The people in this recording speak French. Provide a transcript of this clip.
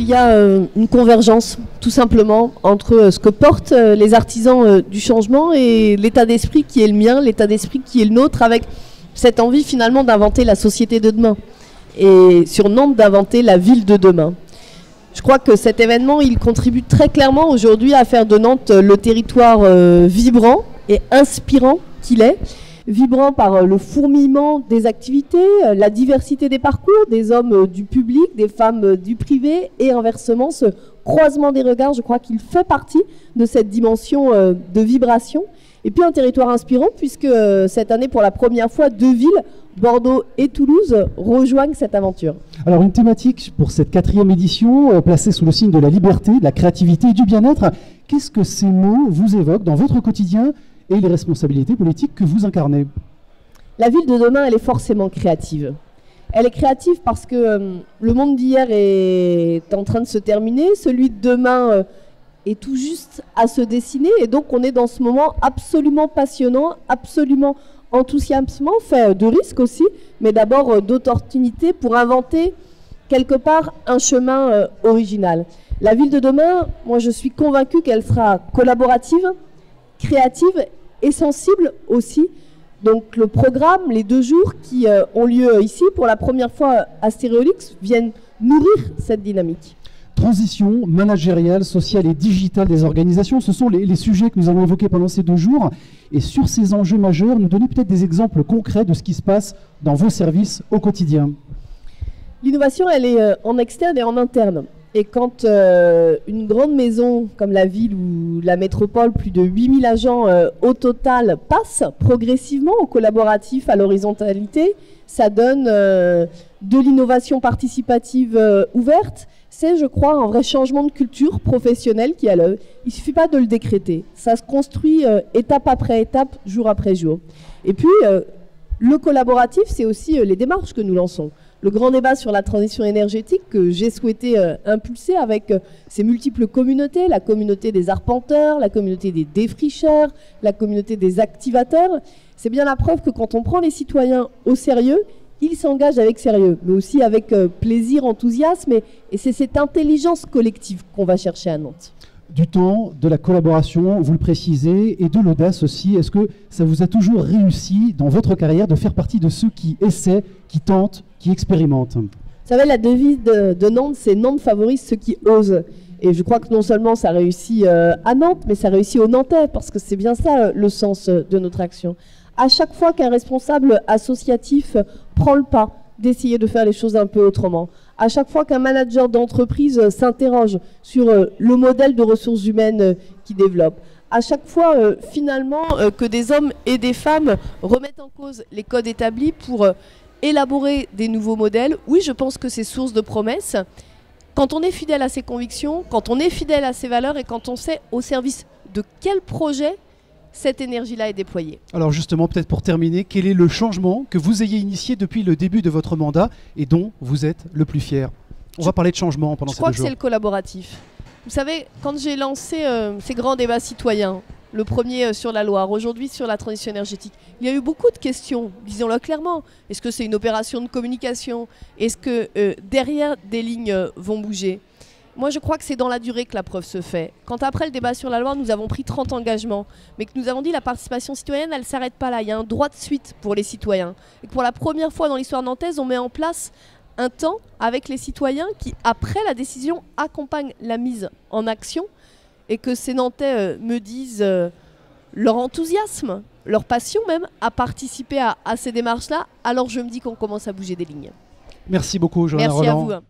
y a une convergence, tout simplement, entre ce que portent les artisans du changement et l'état d'esprit qui est le mien, l'état d'esprit qui est le nôtre, avec cette envie finalement d'inventer la société de demain et sur Nantes d'inventer la ville de demain. Je crois que cet événement, il contribue très clairement aujourd'hui à faire de Nantes le territoire vibrant et inspirant qu'il est. Vibrant par le fourmillement des activités, la diversité des parcours, des hommes du public, des femmes du privé, et inversement, ce croisement des regards, je crois qu'il fait partie de cette dimension de vibration. Et puis un territoire inspirant, puisque cette année, pour la première fois, 2 villes, Bordeaux et Toulouse, rejoignent cette aventure. Alors une thématique pour cette 4e édition, placée sous le signe de la liberté, de la créativité et du bien-être. Qu'est-ce que ces mots vous évoquent dans votre quotidien et les responsabilités politiques que vous incarnez? La ville de demain, elle est forcément créative. Elle est créative parce que le monde d'hier est en train de se terminer, celui de demain est tout juste à se dessiner, et donc on est dans ce moment absolument passionnant, absolument enthousiasmant, fait de risques aussi, mais d'abord d'opportunités pour inventer quelque part un chemin original. La ville de demain, moi je suis convaincue qu'elle sera collaborative, créative et sensible aussi. Donc le programme, les 2 jours qui ont lieu ici pour la première fois à Stéréolux viennent nourrir cette dynamique. Transition managériale, sociale et digitale des organisations, ce sont les sujets que nous avons évoqués pendant ces 2 jours. Et sur ces enjeux majeurs, nous donner peut-être des exemples concrets de ce qui se passe dans vos services au quotidien. L'innovation, elle est en externe et en interne. Et quand une grande maison comme la ville ou la métropole, plus de 8000 agents au total, passe progressivement au collaboratif, à l'horizontalité, ça donne de l'innovation participative ouverte. C'est, je crois, un vrai changement de culture professionnelle qui est à l'œuvre. Il ne suffit pas de le décréter. Ça se construit étape après étape, jour après jour. Et puis, le collaboratif, c'est aussi les démarches que nous lançons. Le grand débat sur la transition énergétique que j'ai souhaité impulser avec ces multiples communautés, la communauté des arpenteurs, la communauté des défricheurs, la communauté des activateurs, c'est bien la preuve que quand on prend les citoyens au sérieux, ils s'engagent avec sérieux, mais aussi avec plaisir, enthousiasme, et c'est cette intelligence collective qu'on va chercher à Nantes. Du temps, de la collaboration, vous le précisez, et de l'audace aussi. Est-ce que ça vous a toujours réussi dans votre carrière de faire partie de ceux qui essaient, qui tentent, qui expérimentent? Vous savez, la devise de Nantes, c'est Nantes favorise ceux qui osent. Et je crois que non seulement ça réussit à Nantes, mais ça réussit aux Nantais, parce que c'est bien ça le sens de notre action. À chaque fois qu'un responsable associatif prend le pas d'essayer de faire les choses un peu autrement, à chaque fois qu'un manager d'entreprise s'interroge sur le modèle de ressources humaines qu'il développe, à chaque fois finalement que des hommes et des femmes remettent en cause les codes établis pour élaborer des nouveaux modèles, oui, je pense que c'est source de promesses. Quand on est fidèle à ses convictions, quand on est fidèle à ses valeurs et quand on sait au service de quel projet cette énergie-là est déployée. Alors justement, peut-être pour terminer, quel est le changement que vous ayez initié depuis le début de votre mandat et dont vous êtes le plus fier? On va parler de changement pendant ces 2 jours. Je crois que c'est le collaboratif. Vous savez, quand j'ai lancé ces grands débats citoyens, le premier sur la Loire, aujourd'hui sur la transition énergétique, il y a eu beaucoup de questions, disons-le clairement. Est-ce que c'est une opération de communication? Est-ce que derrière des lignes vont bouger? Moi, je crois que c'est dans la durée que la preuve se fait. Quand après le débat sur la Loire, nous avons pris 30 engagements, mais que nous avons dit la participation citoyenne, elle ne s'arrête pas là. Il y a un droit de suite pour les citoyens. Et que pour la première fois dans l'histoire nantaise, on met en place un temps avec les citoyens qui, après la décision, accompagnent la mise en action. Et que ces Nantais me disent leur enthousiasme, leur passion même, à participer à ces démarches-là. Alors je me dis qu'on commence à bouger des lignes. Merci beaucoup, Johanna Merci Roland. à vous.